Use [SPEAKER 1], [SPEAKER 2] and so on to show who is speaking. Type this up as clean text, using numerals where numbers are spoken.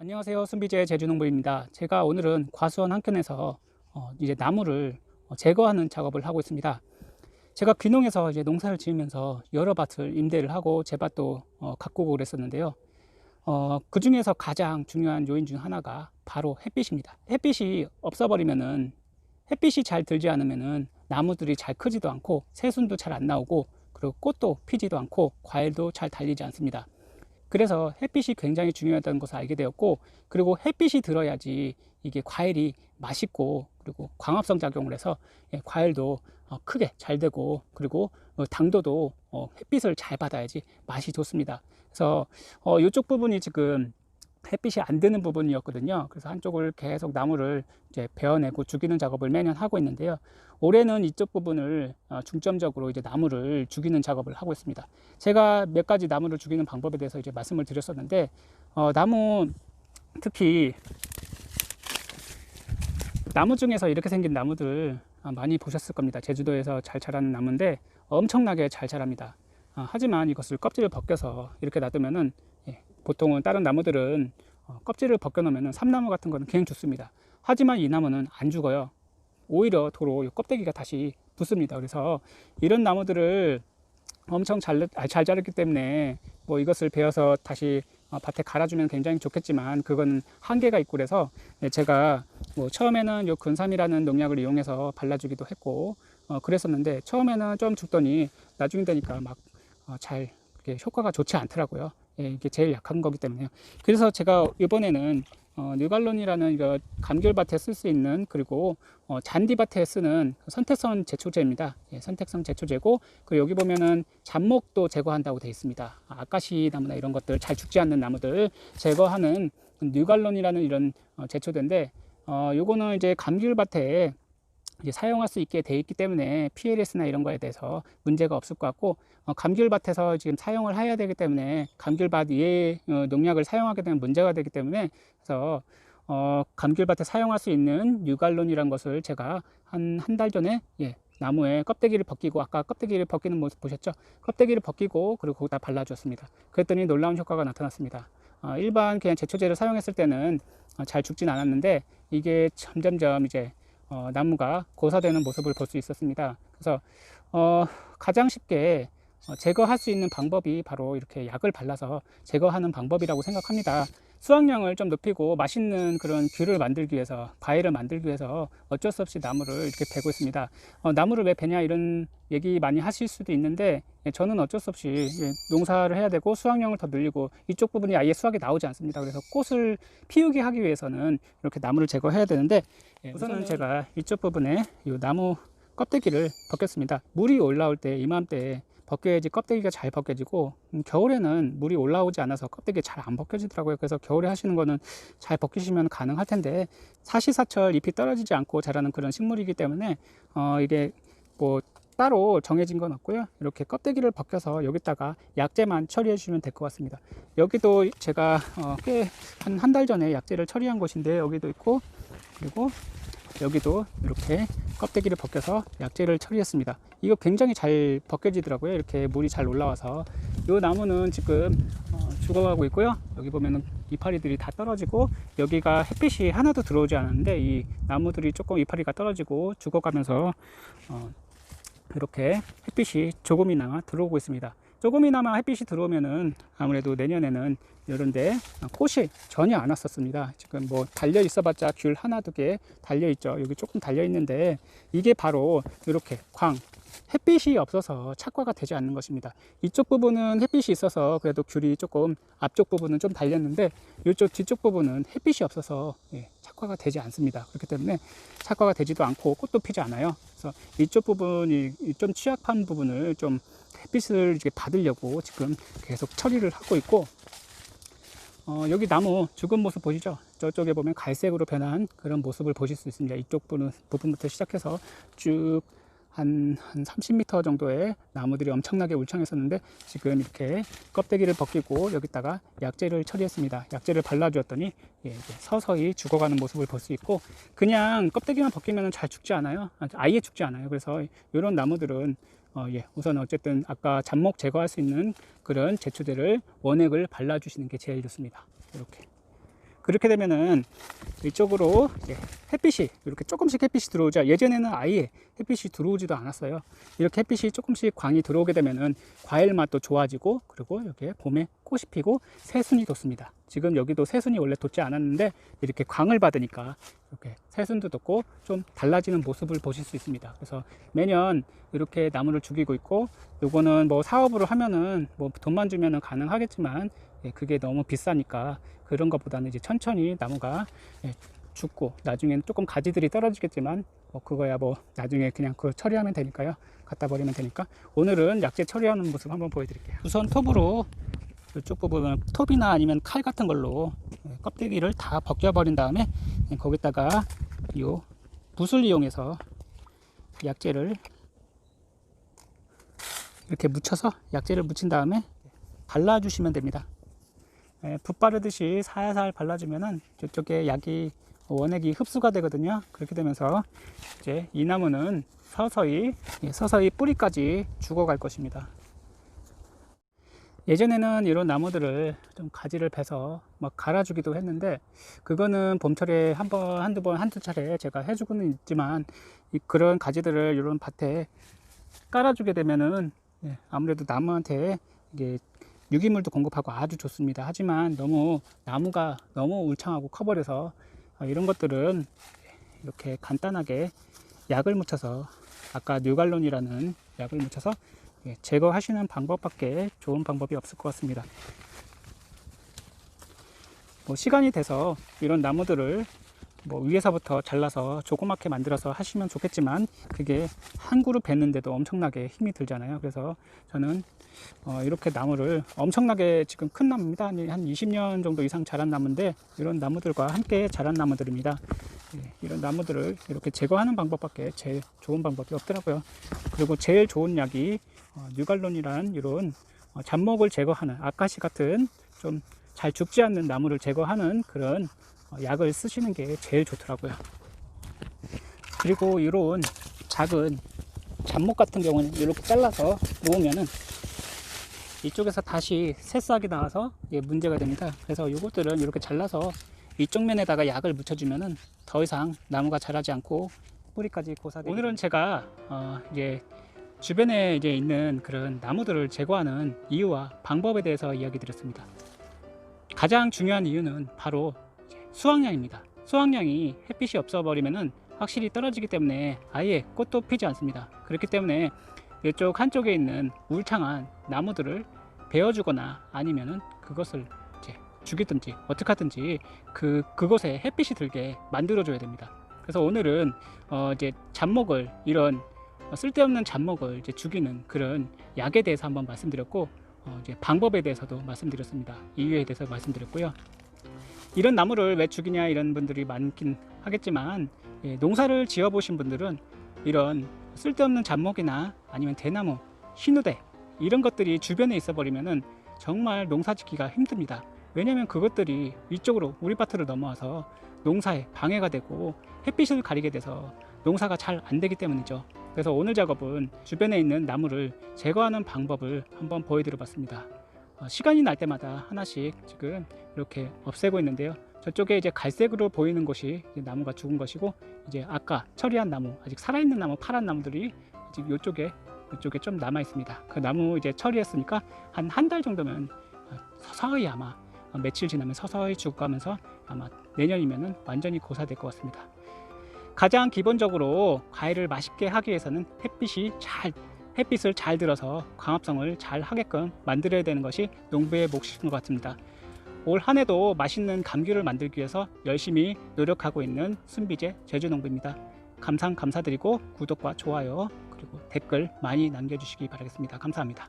[SPEAKER 1] 안녕하세요. 순비제 제주농부입니다. 제가 오늘은 과수원 한켠에서 이제 나무를 제거하는 작업을 하고 있습니다. 제가 귀농해서 이제 농사를 지으면서 여러 밭을 임대를 하고 제 밭도 가꾸고 그랬었는데요. 그 중에서 가장 중요한 요인 중 하나가 바로 햇빛입니다. 햇빛이 없어버리면은, 햇빛이 잘 들지 않으면은 나무들이 잘 크지도 않고 새순도 잘 안 나오고, 그리고 꽃도 피지도 않고 과일도 잘 달리지 않습니다. 그래서 햇빛이 굉장히 중요하다는 것을 알게 되었고, 그리고 햇빛이 들어야지 이게 과일이 맛있고, 그리고 광합성 작용을 해서 과일도 크게 잘 되고, 그리고 당도도 햇빛을 잘 받아야지 맛이 좋습니다. 그래서 이쪽 부분이 지금 햇빛이 안 드는 부분이었거든요. 그래서 한쪽을 계속 나무를 이제 베어내고 죽이는 작업을 매년 하고 있는데요. 올해는 이쪽 부분을 중점적으로 이제 나무를 죽이는 작업을 하고 있습니다. 제가 몇 가지 나무를 죽이는 방법에 대해서 이제 말씀을 드렸었는데, 나무, 특히 나무 중에서 이렇게 생긴 나무들 많이 보셨을 겁니다. 제주도에서 잘 자라는 나무인데 엄청나게 잘 자랍니다. 하지만 이것을 껍질을 벗겨서 이렇게 놔두면은, 보통은 다른 나무들은 껍질을 벗겨 놓으면 삼나무 같은 거는 그냥 죽습니다. 하지만 이 나무는 안 죽어요. 오히려 도로 껍데기가 다시 붙습니다. 그래서 이런 나무들을 엄청 잘 자랐기 때문에 뭐 이것을 베어서 다시 밭에 갈아주면 굉장히 좋겠지만, 그건 한계가 있고, 그래서 제가 뭐 처음에는 요 근삼이라는 농약을 이용해서 발라주기도 했고 그랬었는데, 처음에는 좀 죽더니 나중에 되니까 막 잘 효과가 좋지 않더라고요. 이게 제일 약한 거기 때문에요. 그래서 제가 이번에는 뉴갈론이라는 이거 감귤밭에 쓸 수 있는, 그리고 잔디밭에 쓰는 선택성 제초제입니다. 선택성 제초제고, 그리고 여기 보면은 잡목도 제거한다고 되어 있습니다. 아카시 나무나 이런 것들, 잘 죽지 않는 나무들 제거하는 뉴갈론이라는 이런 제초제인데, 요거는 이제 감귤밭에 이제 사용할 수 있게 돼 있기 때문에 PLS나 이런 거에 대해서 문제가 없을 것 같고, 감귤밭에서 지금 사용을 해야 되기 때문에 감귤밭 위에 농약을 사용하게 되면 문제가 되기 때문에, 그래서 감귤밭에 사용할 수 있는 뉴갈론이라는 것을 제가 한 달 전에 나무에 껍데기를 벗기고, 아까 껍데기를 벗기는 모습 보셨죠? 껍데기를 벗기고 그리고 거기다 발라주었습니다. 그랬더니 놀라운 효과가 나타났습니다. 일반 그냥 제초제를 사용했을 때는 잘 죽진 않았는데, 이게 점점점 이제 나무가 고사되는 모습을 볼 수 있었습니다. 그래서 가장 쉽게 제거할 수 있는 방법이 바로 이렇게 약을 발라서 제거하는 방법이라고 생각합니다. 수확량을 좀 높이고 맛있는 그런 귤을 만들기 위해서, 과일을 만들기 위해서 어쩔 수 없이 나무를 이렇게 베고 있습니다. 나무를 왜 베냐 이런 얘기 많이 하실 수도 있는데, 저는 어쩔 수 없이 농사를 해야 되고 수확량을 더 늘리고, 이쪽 부분이 아예 수확이 나오지 않습니다. 그래서 꽃을 피우게 하기 위해서는 이렇게 나무를 제거해야 되는데, 우선은 제가 이쪽 부분에 이 나무 껍데기를 벗겼습니다. 물이 올라올 때 이맘때 벗겨야지 껍데기가 잘 벗겨지고, 겨울에는 물이 올라오지 않아서 껍데기 잘 안 벗겨지더라고요. 그래서 겨울에 하시는 거는 잘 벗기시면 가능할 텐데, 사시사철 잎이 떨어지지 않고 자라는 그런 식물이기 때문에 이게 뭐 따로 정해진 건 없고요. 이렇게 껍데기를 벗겨서 여기다가 약재만 처리해 주시면 될 것 같습니다. 여기도 제가 꽤 한 달 전에 약재를 처리한 곳인데, 여기도 있고, 그리고 여기도 이렇게 껍데기를 벗겨서 약재를 처리했습니다. 이거 굉장히 잘 벗겨지더라고요. 이렇게 물이 잘 올라와서. 이 나무는 지금 죽어가고 있고요. 여기 보면은 이파리들이 다 떨어지고, 여기가 햇빛이 하나도 들어오지 않았는데 이 나무들이 조금 이파리가 떨어지고 죽어가면서 이렇게 햇빛이 조금이나마 들어오고 있습니다. 조금이나마 햇빛이 들어오면은 아무래도 내년에는 이런데 꽃이 전혀 안 왔었습니다. 지금 뭐 달려 있어봤자 귤 하나 두 개 달려 있죠. 여기 조금 달려 있는데, 이게 바로 이렇게 햇빛이 없어서 착과가 되지 않는 것입니다. 이쪽 부분은 햇빛이 있어서 그래도 귤이 조금, 앞쪽 부분은 좀 달렸는데 이쪽 뒤쪽 부분은 햇빛이 없어서 착과가 되지 않습니다. 그렇기 때문에 착과가 되지도 않고 꽃도 피지 않아요. 그래서 이쪽 부분이 좀 취약한 부분을 좀 햇빛을 이렇게 받으려고 지금 계속 처리를 하고 있고, 여기 나무 죽은 모습 보시죠? 저쪽에 보면 갈색으로 변한 그런 모습을 보실 수 있습니다. 이쪽 부분부터 시작해서 쭉 한 30m 정도의 나무들이 엄청나게 울창했었는데, 지금 이렇게 껍데기를 벗기고 여기다가 약재를 처리했습니다. 약재를 발라주었더니 서서히 죽어가는 모습을 볼 수 있고, 그냥 껍데기만 벗기면 잘 죽지 않아요. 아예 죽지 않아요. 그래서 이런 나무들은 우선 어쨌든 아까 잡목 제거할 수 있는 그런 제초제를 원액을 발라주시는 게 제일 좋습니다. 이렇게. 그렇게 되면은 이쪽으로 이제 햇빛이 이렇게 조금씩 햇빛이 들어오죠. 예전에는 아예 햇빛이 들어오지도 않았어요. 이렇게 햇빛이 조금씩 광이 들어오게 되면은 과일 맛도 좋아지고, 그리고 여기에 봄에 꽃이 피고 새순이 돋습니다. 지금 여기도 새순이 원래 돋지 않았는데 이렇게 광을 받으니까 이렇게 새순도 돋고 좀 달라지는 모습을 보실 수 있습니다. 그래서 매년 이렇게 나무를 죽이고 있고, 요거는 뭐 사업으로 하면은 뭐 돈만 주면은 가능하겠지만, 그게 너무 비싸니까 그런 것보다는 이제 천천히 나무가 죽고 나중에는 조금 가지들이 떨어지겠지만, 그거야 뭐 나중에 그냥 그 처리하면 되니까요. 갖다 버리면 되니까. 오늘은 약재 처리하는 모습 한번 보여드릴게요. 우선 톱으로 이쪽 부분을 톱이나 아니면 칼 같은 걸로 껍데기를 다 벗겨버린 다음에 거기다가 요 붓을 이용해서 약재를 이렇게 묻혀서 약재를 묻힌 다음에 발라주시면 됩니다. 붓 바르듯이 살살 발라주면은 저쪽에 약이 원액이 흡수가 되거든요. 그렇게 되면서 이제 이 나무는 서서히 뿌리까지 죽어갈 것입니다. 예전에는 이런 나무들을 좀 가지를 베서 막 갈아주기도 했는데, 그거는 봄철에 한두 차례 제가 해주고는 있지만, 그런 가지들을 이런 밭에 깔아주게 되면은 아무래도 나무한테 이게 유기물도 공급하고 아주 좋습니다. 하지만 나무가 너무 울창하고 커버려서 이런 것들은 이렇게 간단하게 약을 묻혀서, 아까 뉴갈론이라는 약을 묻혀서 제거하시는 방법밖에 좋은 방법이 없을 것 같습니다. 뭐 시간이 돼서 이런 나무들을 뭐 위에서부터 잘라서 조그맣게 만들어서 하시면 좋겠지만, 그게 한 그루 베는데도 엄청나게 힘이 들잖아요. 그래서 저는 이렇게 나무를 엄청나게, 지금 큰 나무입니다. 한 20년 정도 이상 자란 나무인데, 이런 나무들과 함께 자란 나무들입니다. 이런 나무들을 이렇게 제거하는 방법밖에 제일 좋은 방법이 없더라고요. 그리고 제일 좋은 약이 뉴갈론이란 이런 잡목을 제거하는, 아카시 같은 좀 잘 죽지 않는 나무를 제거하는 그런 약을 쓰시는 게 제일 좋더라고요. 그리고 이런 작은 잡목 같은 경우는 이렇게 잘라서 놓으면은 이쪽에서 다시 새싹이 나와서 문제가 됩니다. 그래서 이것들은 이렇게 잘라서 이쪽 면에다가 약을 묻혀주면은 더 이상 나무가 자라지 않고 뿌리까지 고사되고. 오늘은 제가 이제 주변에 있는 그런 나무들을 제거하는 이유와 방법에 대해서 이야기 드렸습니다. 가장 중요한 이유는 바로 수확량입니다. 수확량이 햇빛이 없어 버리면은 확실히 떨어지기 때문에 아예 꽃도 피지 않습니다. 그렇기 때문에 이쪽 한쪽에 있는 울창한 나무들을 베어주거나 아니면은 그것을 죽이든지 어떻게 하든지 그곳에 햇빛이 들게 만들어 줘야 됩니다. 그래서 오늘은 잡목을, 이런 쓸데없는 잡목을 죽이는 그런 약에 대해서 한번 말씀드렸고, 방법에 대해서도 말씀드렸습니다. 이유에 대해서 말씀드렸고요. 이런 나무를 왜 죽이냐 이런 분들이 많긴 하겠지만, 농사를 지어 보신 분들은 이런 쓸데없는 잡목이나 아니면 대나무, 신우대 이런 것들이 주변에 있어 버리면은 정말 농사 짓기가 힘듭니다. 왜냐면 그것들이 이쪽으로 우리 밭으로 넘어와서 농사에 방해가 되고 햇빛을 가리게 돼서 농사가 잘 안 되기 때문이죠. 그래서 오늘 작업은 주변에 있는 나무를 제거하는 방법을 한번 보여드려 봤습니다. 시간이 날 때마다 하나씩 지금 이렇게 없애고 있는데요. 저쪽에 갈색으로 보이는 곳이 나무가 죽은 것이고, 이제 아까 처리한 나무, 아직 살아있는 나무, 파란 나무들이 지금 이쪽에 좀 남아 있습니다. 그 나무 처리했으니까 한 달 정도면 서서히, 아마 며칠 지나면 서서히 죽어가면서 아마 내년이면은 완전히 고사될 것 같습니다. 가장 기본적으로 과일을 맛있게 하기 위해서는 햇빛을 잘 들어서 광합성을 잘 하게끔 만들어야 되는 것이 농부의 몫인 것 같습니다. 올 한 해도 맛있는 감귤을 만들기 위해서 열심히 노력하고 있는 순비제 제주농부입니다. 감사드리고 구독과 좋아요 그리고 댓글 많이 남겨주시기 바라겠습니다. 감사합니다.